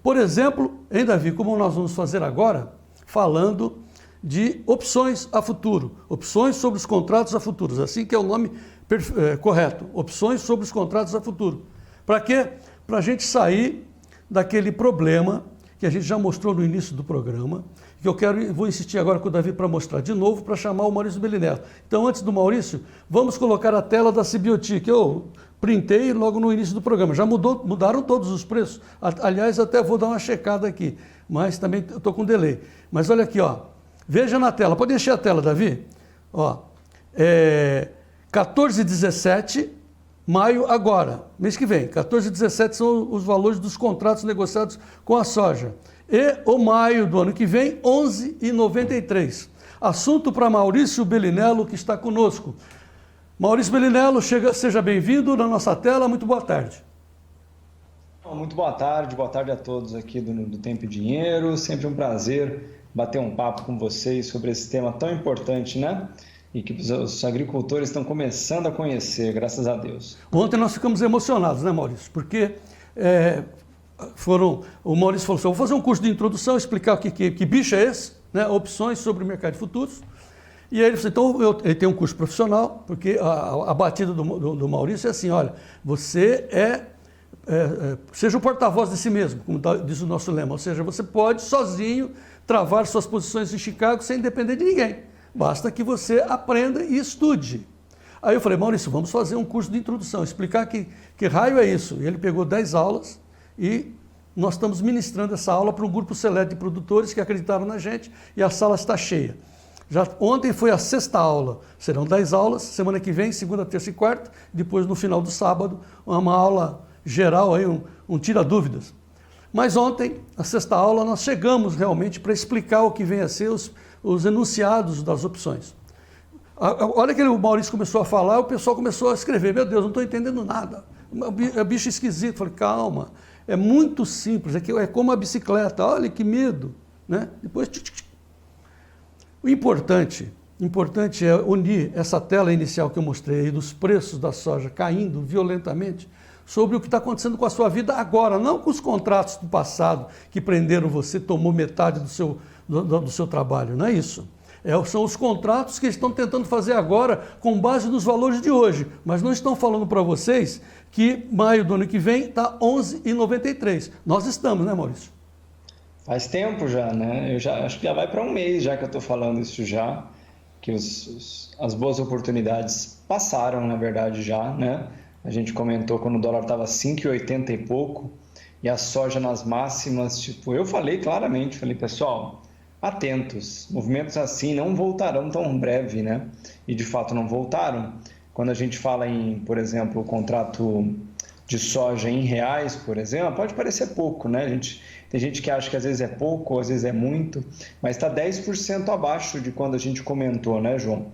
Por exemplo, hein, Davi, como nós vamos fazer agora, falando de opções a futuro, opções sobre os contratos a futuros, assim que é o nome correto, opções sobre os contratos a futuro. Para quê? Para a gente sair daquele problema que a gente já mostrou no início do programa, que vou insistir agora com o Davi para mostrar de novo, para chamar o Maurício Bellinello. Então, antes do Maurício, vamos colocar a tela da CBOT, que eu printei logo no início do programa. Já mudaram todos os preços. Aliás, até vou dar uma checada aqui, mas também estou com delay. Mas olha aqui, ó. Veja na tela. Pode encher a tela, Davi? Ó, 14 e 17, maio agora, mês que vem. 14 e 17 são os valores dos contratos negociados com a soja. E o maio do ano que vem, 11,93. Assunto para Maurício Bellinello, que está conosco. Maurício Bellinello, seja bem-vindo na nossa tela. Muito boa tarde. Muito boa tarde a todos aqui do Tempo e Dinheiro. Sempre um prazer bater um papo com vocês sobre esse tema tão importante, né? E que os agricultores estão começando a conhecer, graças a Deus. Ontem nós ficamos emocionados, né, Maurício? Porque o Maurício falou assim, vou fazer um curso de introdução, explicar que bicho é esse, né? Opções sobre o mercado de futuros. E aí ele falou, então ele tem um curso profissional, porque a batida do Maurício é assim, olha, você seja o porta-voz de si mesmo, como diz o nosso lema, ou seja, você pode sozinho travar suas posições em Chicago sem depender de ninguém. Basta que você aprenda e estude. Aí eu falei, Maurício, vamos fazer um curso de introdução, explicar que raio é isso. E ele pegou 10 aulas e nós estamos ministrando essa aula para um grupo seleto de produtores que acreditaram na gente e a sala está cheia. Ontem foi a 6ª aula, serão 10 aulas, semana que vem, segunda, terça e quarta, depois no final do sábado, uma aula geral, aí, um tira-dúvidas. Mas ontem, a 6ª aula, nós chegamos realmente para explicar o que vem a ser os enunciados das opções. Olha que o Maurício começou a falar, o pessoal começou a escrever, meu Deus, não estou entendendo nada, é bicho esquisito. Eu falei, calma, é muito simples, é como a bicicleta, olha que medo, né? Depois... O importante é unir essa tela inicial que eu mostrei aí dos preços da soja caindo violentamente sobre o que está acontecendo com a sua vida agora, não com os contratos do passado que prenderam você, tomou metade do seu trabalho, não é isso. São os contratos que eles estão tentando fazer agora com base nos valores de hoje, mas não estão falando para vocês que maio do ano que vem está 11,93. Nós estamos, né, Maurício? Faz tempo já, né? Acho que já vai para um mês já que eu estou falando isso já, que as boas oportunidades passaram, na verdade, já, né? A gente comentou quando o dólar estava 5,80 e pouco e a soja nas máximas, tipo, eu falei claramente, pessoal, atentos, movimentos assim não voltarão tão breve, né? E de fato não voltaram. Quando a gente fala em, por exemplo, o contrato de soja em reais, por exemplo, pode parecer pouco, né? Tem gente que acha que às vezes é pouco, ou às vezes é muito, mas está 10% abaixo de quando a gente comentou, né, João?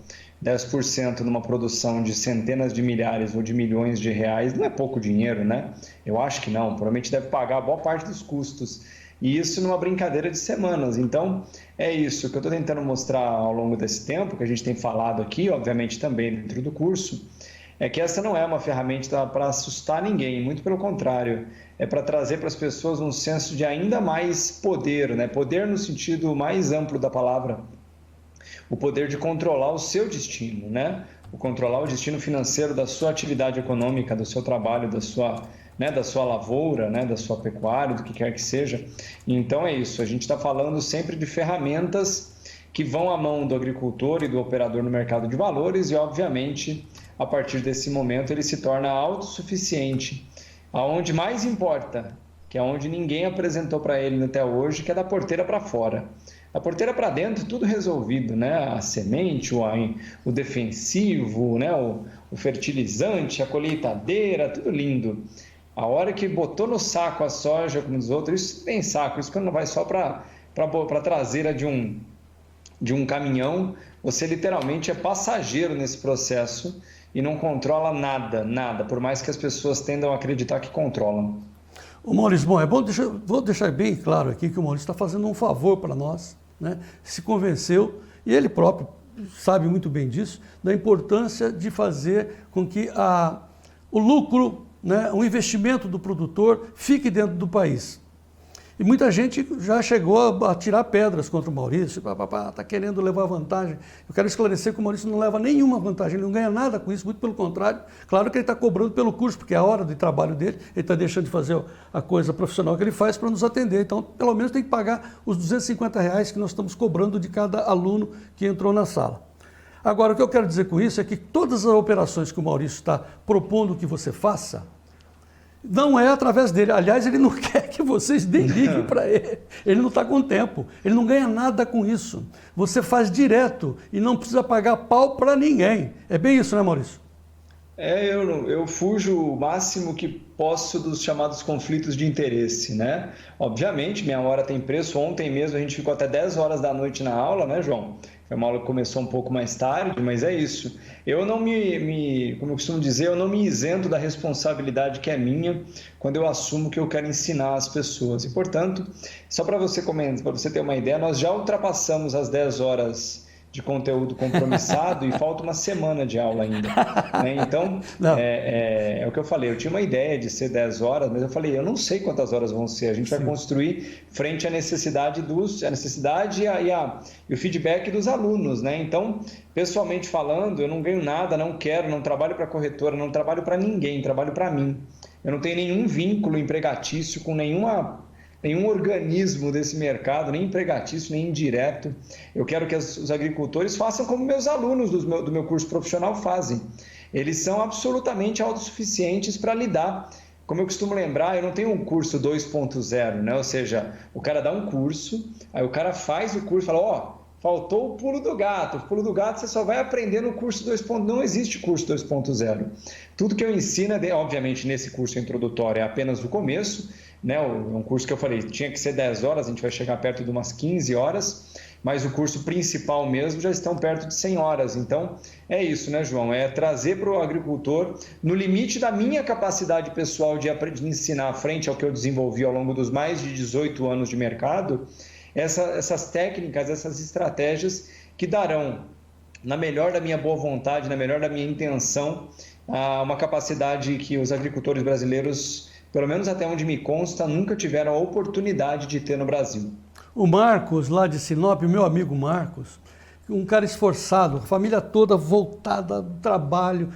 10% numa produção de centenas de milhares ou de milhões de reais não é pouco dinheiro, né? Eu acho que não, provavelmente deve pagar a boa parte dos custos. E isso numa brincadeira de semanas. Então, é isso que eu estou tentando mostrar ao longo desse tempo, que a gente tem falado aqui, obviamente também dentro do curso, é que essa não é uma ferramenta para assustar ninguém, muito pelo contrário, é para trazer para as pessoas um senso de ainda mais poder, né? Poder no sentido mais amplo da palavra, o poder de controlar o seu destino, né? O controlar o destino financeiro da sua atividade econômica, do seu trabalho, da sua lavoura, né? Da sua pecuária, do que quer que seja. Então é isso, a gente está falando sempre de ferramentas que vão à mão do agricultor e do operador no mercado de valores e, obviamente, a partir desse momento ele se torna autossuficiente. Aonde mais importa, que é onde ninguém apresentou para ele até hoje, que é da porteira para fora. A porteira para dentro, tudo resolvido, né? A semente, o defensivo, né? O fertilizante, a colheitadeira, tudo lindo. A hora que botou no saco a soja, como os outros, isso tem saco, isso quando não vai só para a traseira de um caminhão, você literalmente é passageiro nesse processo e não controla nada, por mais que as pessoas tendam a acreditar que controlam. Ô Maurício, bom, vou deixar bem claro aqui que o Maurício está fazendo um favor para nós, né? Se convenceu, e ele próprio sabe muito bem disso, da importância de fazer com que o lucro, né, o investimento do produtor fique dentro do país. E muita gente já chegou a tirar pedras contra o Maurício, está querendo levar vantagem. Eu quero esclarecer que o Maurício não leva nenhuma vantagem, ele não ganha nada com isso, muito pelo contrário. Claro que ele está cobrando pelo curso, porque é a hora de trabalho dele, ele está deixando de fazer a coisa profissional que ele faz para nos atender. Então, pelo menos tem que pagar os R$250 que nós estamos cobrando de cada aluno que entrou na sala. Agora, o que eu quero dizer com isso é que todas as operações que o Maurício está propondo que você faça, não é através dele. Aliás, ele não quer que vocês liguem para ele. Ele não está com tempo. Ele não ganha nada com isso. Você faz direto e não precisa pagar pau para ninguém. É bem isso, né, Maurício? Eu fujo o máximo que posso dos chamados conflitos de interesse, né? Obviamente, minha hora tem preço. Ontem mesmo a gente ficou até 10 horas da noite na aula, né, João? Foi uma aula que começou um pouco mais tarde, mas é isso. Eu não como eu costumo dizer, eu não me isento da responsabilidade que é minha quando eu assumo que eu quero ensinar as pessoas. E, portanto, só para você ter uma ideia, nós já ultrapassamos as 10 horas de conteúdo compromissado e falta uma semana de aula ainda. Né? Então, é o que eu falei, eu tinha uma ideia de ser 10 horas, mas eu falei, eu não sei quantas horas vão ser, a gente vai construir frente à necessidade e o feedback dos alunos. Né? Então, pessoalmente falando, eu não ganho nada, não quero, não trabalho para a corretora, não trabalho para ninguém, trabalho para mim. Eu não tenho nenhum vínculo empregatício com nenhum organismo desse mercado, nem empregatício, nem indireto. Eu quero que os agricultores façam como meus alunos do meu curso profissional fazem. Eles são absolutamente autossuficientes para lidar. Como eu costumo lembrar, eu não tenho um curso 2.0, né? Ou seja, o cara dá um curso, aí o cara faz o curso e fala, faltou o pulo do gato. O pulo do gato você só vai aprender no curso 2.0. Não existe curso 2.0. Tudo que eu ensino, obviamente, nesse curso introdutório é apenas o começo, né? Um curso que eu falei, tinha que ser 10 horas, a gente vai chegar perto de umas 15 horas, mas o curso principal mesmo já estão perto de 100 horas. Então, é isso, né, João? É trazer para o agricultor, no limite da minha capacidade pessoal de ensinar frente ao que eu desenvolvi ao longo dos mais de 18 anos de mercado, essas técnicas, essas estratégias que darão, na melhor da minha boa vontade, na melhor da minha intenção, uma capacidade que os agricultores brasileiros, pelo menos até onde me consta, nunca tiveram a oportunidade de ter no Brasil. O Marcos, lá de Sinop, meu amigo Marcos, um cara esforçado, a família toda voltada ao trabalho,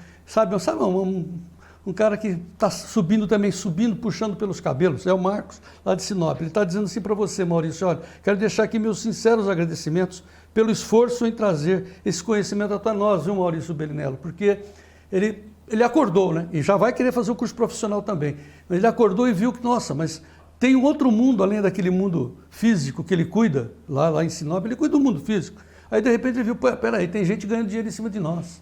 um cara que está subindo, puxando pelos cabelos, é o Marcos, lá de Sinop. Ele está dizendo assim para você, Maurício, olha, quero deixar aqui meus sinceros agradecimentos pelo esforço em trazer esse conhecimento até nós, viu, Maurício Bellinello, porque ele acordou, né? E já vai querer fazer o curso profissional também. Mas ele acordou e viu que, nossa, mas tem um outro mundo além daquele mundo físico que ele cuida, lá em Sinop, ele cuida do mundo físico. Aí, de repente, ele viu, peraí, tem gente ganhando dinheiro em cima de nós.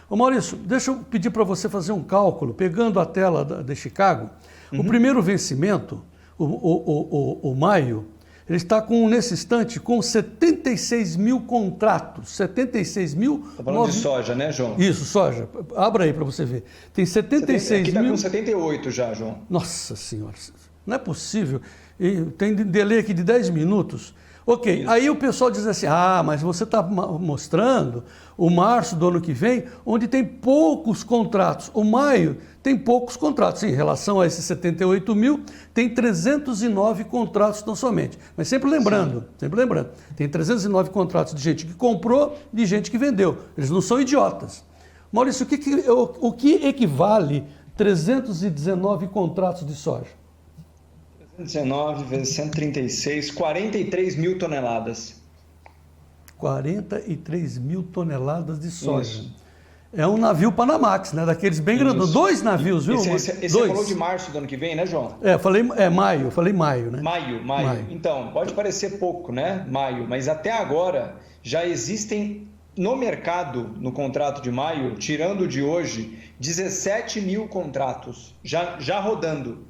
Ô Maurício, deixa eu pedir para você fazer um cálculo, pegando a tela de Chicago. O primeiro vencimento, o maio, ele está nesse instante com 76 mil contratos. 76 mil... Está falando de soja, né, João? Isso, soja. Abra aí para você ver. Tem 76 mil... Aqui está com 78 já, João. Nossa Senhora, não é possível. E tem delay aqui de 10 minutos. Ok, isso. Aí o pessoal diz assim, mas você está mostrando o março do ano que vem, onde tem poucos contratos. O maio tem poucos contratos. Em relação a esses 78 mil, tem 309 contratos tão somente. Mas sempre lembrando, tem 309 contratos de gente que comprou e de gente que vendeu. Eles não são idiotas. Maurício, o que equivale 319 contratos de soja? 19 vezes 136, 43 mil toneladas. 43 mil toneladas de soja. Isso. É um navio Panamax, né? Daqueles bem grandes. 2 navios, viu? Esse você falou de março do ano que vem, né, João? Falei maio, né? Maio. Então, pode parecer pouco, né? Maio, mas até agora já existem no mercado, no contrato de maio, tirando de hoje, 17 mil contratos já rodando.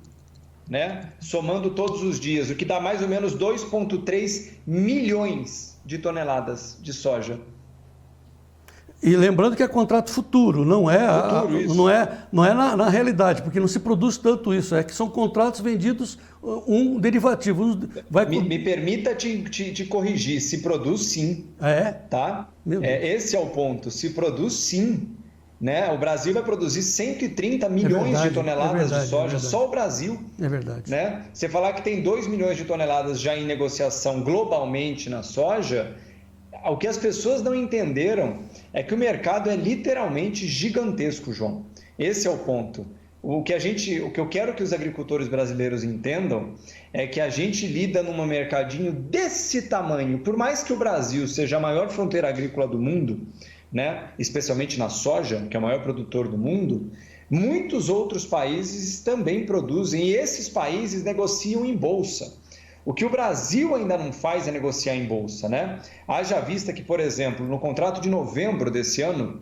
Né? Somando todos os dias, o que dá mais ou menos 2,3 milhões de toneladas de soja. E lembrando que é contrato futuro, não é na realidade, porque não se produz tanto isso, é que são contratos vendidos um derivativo. Me permita te corrigir, se produz sim. É? Tá? Esse é o ponto, se produz sim. né? O Brasil vai produzir 130 milhões de toneladas de soja, só o Brasil. É verdade. Né? Você falar que tem 2 milhões de toneladas já em negociação globalmente na soja, o que as pessoas não entenderam é que o mercado é literalmente gigantesco, João. Esse é o ponto. O que eu quero que os agricultores brasileiros entendam é que a gente lida num mercadinho desse tamanho. Por mais que o Brasil seja a maior fronteira agrícola do mundo, né? Especialmente na soja, que é o maior produtor do mundo, muitos outros países também produzem e esses países negociam em bolsa. O que o Brasil ainda não faz é negociar em bolsa, né? Haja vista que, por exemplo, no contrato de novembro desse ano,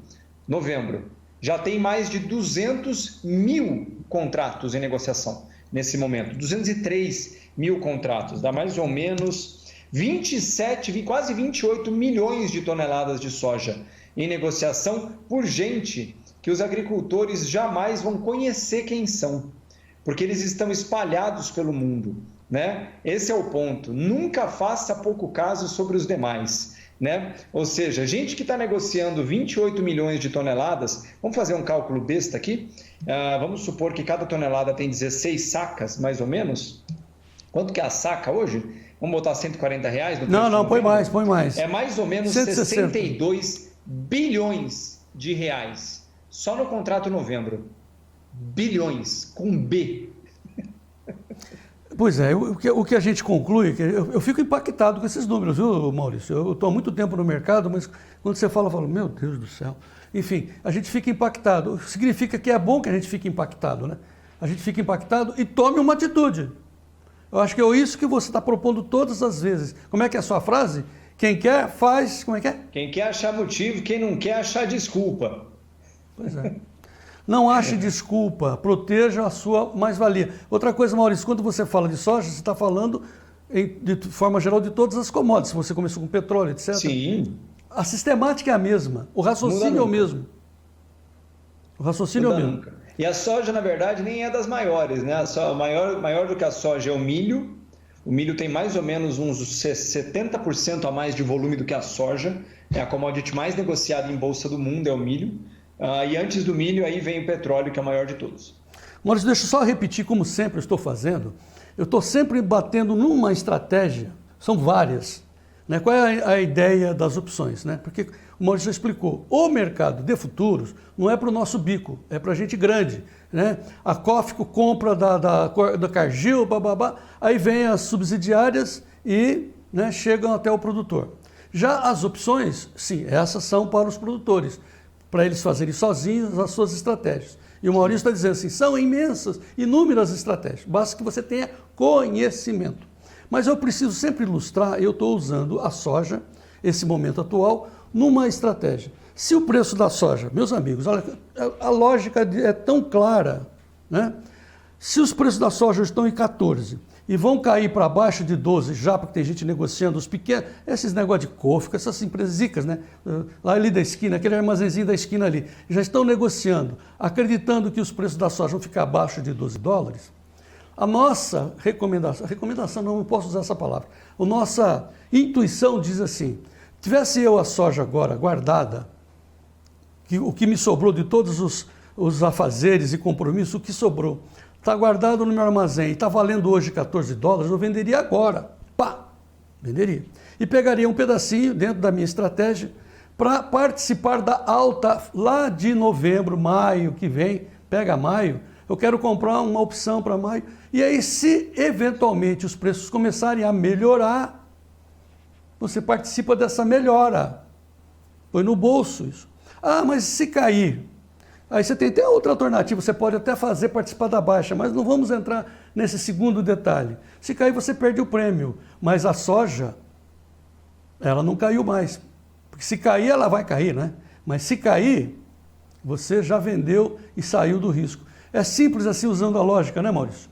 já tem mais de 200 mil contratos em negociação nesse momento, 203 mil contratos, dá mais ou menos 27, quase 28 milhões de toneladas de soja em negociação por gente que os agricultores jamais vão conhecer quem são, porque eles estão espalhados pelo mundo, né? Esse é o ponto. Nunca faça pouco caso sobre os demais, né? Ou seja, gente que está negociando 28 milhões de toneladas, vamos fazer um cálculo besta aqui, vamos supor que cada tonelada tem 16 sacas, mais ou menos. Quanto que é a saca hoje? Vamos botar R$140? Não, põe mais. É mais ou menos 62 bilhões de reais, só no contrato novembro. Bilhões, com B. Pois é, o que a gente conclui, eu fico impactado com esses números, viu, Maurício? Eu estou há muito tempo no mercado, mas quando você fala, eu falo, meu Deus do céu. Enfim, a gente fica impactado. Significa que é bom que a gente fique impactado, né? A gente fica impactado e tome uma atitude. Eu acho que é isso que você está propondo todas as vezes. Como é que é a sua frase? Quem quer, faz... Como é que é? Quem quer achar motivo, quem não quer achar desculpa. Pois é. Não ache desculpa, proteja a sua mais-valia. Outra coisa, Maurício, quando você fala de soja, você está falando, de forma geral, de todas as commodities. Você começou com petróleo, etc. Sim. A sistemática é a mesma, o raciocínio é o mesmo. O raciocínio é o mesmo. E a soja, na verdade, nem é das maiores, né? Maior do que a soja é o milho. O milho tem mais ou menos uns 70% a mais de volume do que a soja. É a commodity mais negociada em bolsa do mundo, é o milho. E antes do milho, aí vem o petróleo, que é o maior de todos. Maurício, deixa eu só repetir, como sempre eu estou fazendo. Eu estou sempre batendo numa estratégia, são várias. Né? Qual é a ideia das opções? Né? Porque o Maurício explicou, o mercado de futuros não é para o nosso bico, é para gente grande. Né? A Cofco compra da Cargill, bababá, aí vem as subsidiárias e, né, chegam até o produtor. Já as opções, sim, essas são para os produtores, para eles fazerem sozinhos as suas estratégias. E o Maurício está dizendo assim, são imensas, inúmeras estratégias, basta que você tenha conhecimento. Mas eu preciso sempre ilustrar, eu estou usando a soja, esse momento atual, numa estratégia. Se o preço da soja, meus amigos, olha, a lógica é tão clara, né? Se os preços da soja estão em 14 e vão cair para baixo de 12 já, porque tem gente negociando os pequenos, esses negócios de Cofco, essas empresas zicas, né? Lá ali da esquina, aquele armazenzinho da esquina ali, já estão negociando, acreditando que os preços da soja vão ficar abaixo de $12. A nossa recomendação, não posso usar essa palavra, a nossa intuição diz assim, tivesse eu a soja agora guardada, o que me sobrou de todos os afazeres e compromissos, o que sobrou, está guardado no meu armazém e está valendo hoje $14, eu venderia agora, pá, venderia. E pegaria um pedacinho dentro da minha estratégia para participar da alta lá de novembro, maio que vem, pega maio, eu quero comprar uma opção para maio, e aí se eventualmente os preços começarem a melhorar, você participa dessa melhora, põe no bolso isso. Ah, mas se cair, aí você tem até outra alternativa, você pode até participar da baixa, mas não vamos entrar nesse segundo detalhe. Se cair, você perde o prêmio, mas a soja, ela não caiu mais. Porque se cair, ela vai cair, né? Mas se cair, você já vendeu e saiu do risco. É simples assim, usando a lógica, né, Maurício?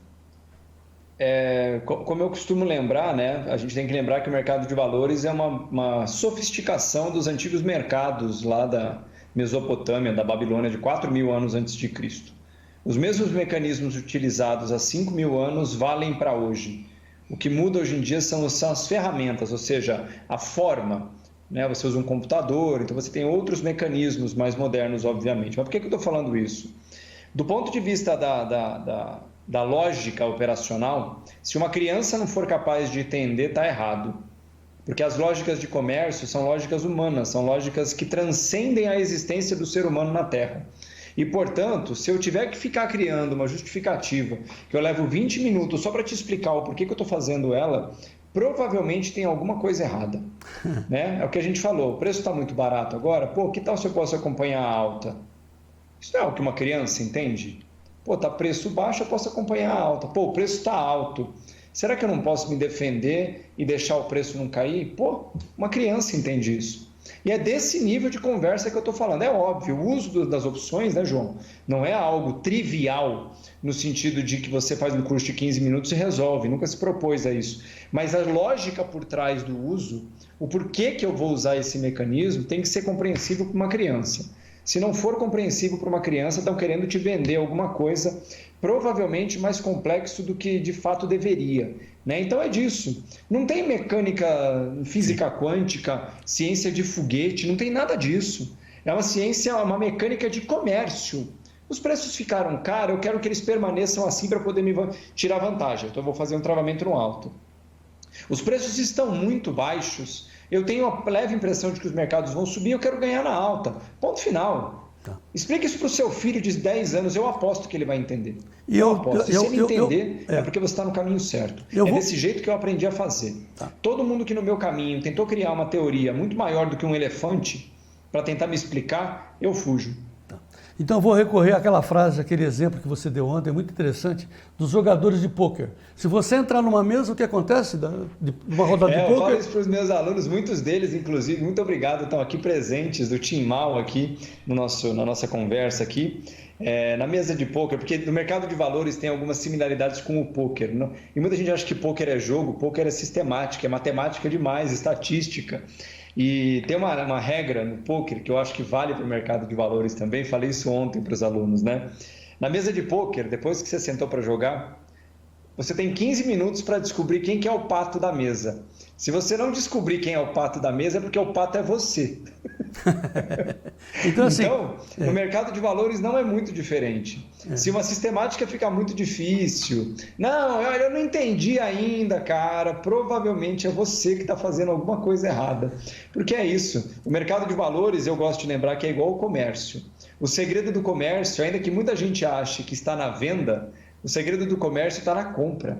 Como eu costumo lembrar, né? A gente tem que lembrar que o mercado de valores é uma sofisticação dos antigos mercados lá da Mesopotâmia, da Babilônia, de 4.000 anos antes de Cristo. Os mesmos mecanismos utilizados há 5.000 anos valem para hoje. O que muda hoje em dia são as ferramentas, ou seja, a forma né? Você usa um computador, então você tem outros mecanismos mais modernos, obviamente. Mas por que eu estou falando isso? Do ponto de vista da lógica operacional, se uma criança não for capaz de entender, está errado. Porque as lógicas de comércio são lógicas humanas, são lógicas que transcendem a existência do ser humano na Terra. E, portanto, se eu tiver que ficar criando uma justificativa, que eu levo 20 minutos só para te explicar o porquê que eu estou fazendo ela, provavelmente tem alguma coisa errada. Né? É o que a gente falou, o preço está muito barato agora, pô, que tal se eu posso acompanhar a alta? Isso não é o que uma criança entende? Pô, tá preço baixo, eu posso acompanhar a alta. Pô, o preço está alto. Será que eu não posso me defender e deixar o preço não cair? Pô, uma criança entende isso. E é desse nível de conversa que eu estou falando. É óbvio, o uso das opções, né, João, não é algo trivial no sentido de que você faz um curso de 15 minutos e resolve, nunca se propôs a isso. Mas a lógica por trás do uso, o porquê que eu vou usar esse mecanismo, tem que ser compreensível para uma criança. Se não for compreensível para uma criança, estão querendo te vender alguma coisa provavelmente mais complexo do que de fato deveria. Né? Então é disso. Não tem mecânica, física quântica, ciência de foguete, não tem nada disso. É uma ciência, uma mecânica de comércio. Os preços ficaram caros, eu quero que eles permaneçam assim para poder me tirar vantagem. Então eu vou fazer um travamento no alto. Os preços estão muito baixos. Eu tenho a leve impressão de que os mercados vão subir, eu quero ganhar na alta. Ponto final. Tá. Explique isso para o seu filho de 10 anos, eu aposto que ele vai entender. Eu aposto. Se ele entender, é porque você está no caminho certo. Desse jeito que eu aprendi a fazer. Tá. Todo mundo que no meu caminho tentou criar uma teoria muito maior do que um elefante para tentar me explicar, eu fujo. Então eu vou recorrer àquela frase, aquele exemplo que você deu ontem, muito interessante, dos jogadores de pôquer. Se você entrar numa mesa, o que acontece? Numa rodada de pôquer? Eu falo isso para os meus alunos, muitos deles, inclusive, muito obrigado, estão aqui presentes, do Team Mal aqui, na nossa conversa aqui, na mesa de pôquer, porque no mercado de valores tem algumas similaridades com o pôquer. Não? E muita gente acha que pôquer é jogo, pôquer é sistemática, é matemática demais, estatística. E tem uma regra no pôquer que eu acho que vale para o mercado de valores também, falei isso ontem para os alunos, né? Na mesa de pôquer, depois que você sentou para jogar, você tem 15 minutos para descobrir quem que é o pato da mesa. Se você não descobrir quem é o pato da mesa, é porque o pato é você. Então, no mercado de valores não é muito diferente. Se uma sistemática fica muito difícil, eu não entendi ainda, cara, provavelmente é você que está fazendo alguma coisa errada. Porque é isso. O mercado de valores, eu gosto de lembrar que é igual ao comércio. O segredo do comércio, ainda que muita gente ache que está na venda, o segredo do comércio está na compra.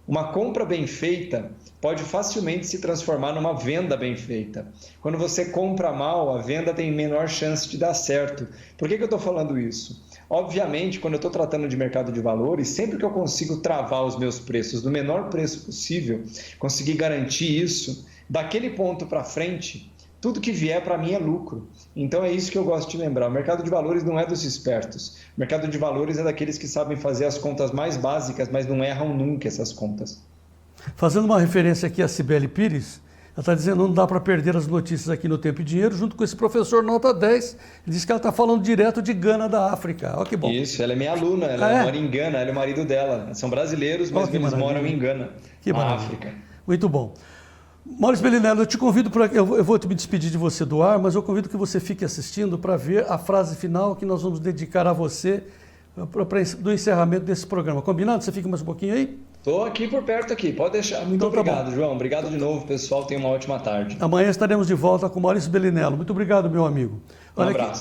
Uma compra bem feita pode facilmente se transformar numa venda bem feita. Quando você compra mal, a venda tem menor chance de dar certo. Por que eu estou falando isso? Obviamente, quando eu estou tratando de mercado de valores, sempre que eu consigo travar os meus preços do menor preço possível, conseguir garantir isso, daquele ponto para frente, tudo que vier para mim é lucro. Então é isso que eu gosto de lembrar. O mercado de valores não é dos espertos. O mercado de valores é daqueles que sabem fazer as contas mais básicas, mas não erram nunca essas contas. Fazendo uma referência aqui a Cibele Pires, ela está dizendo que não dá para perder as notícias aqui no Tempo e Dinheiro, junto com esse professor nota 10. Ele diz que ela está falando direto de Gana, da África. Olha que bom. Isso, ela é minha aluna, ela mora em Gana, ela e o marido dela. São brasileiros, mas eles moram em Gana, na África. Muito bom. Maurício Bellinello, eu te convido para... Eu vou me despedir de você do ar, mas eu convido que você fique assistindo para ver a frase final que nós vamos dedicar a você do encerramento desse programa. Combinado? Você fica mais um pouquinho aí? Estou aqui por perto aqui, pode deixar. Muito obrigado, João. Obrigado de novo, pessoal. Tenha uma ótima tarde. Amanhã estaremos de volta com Maurício Bellinello. Muito obrigado, meu amigo. Um abraço.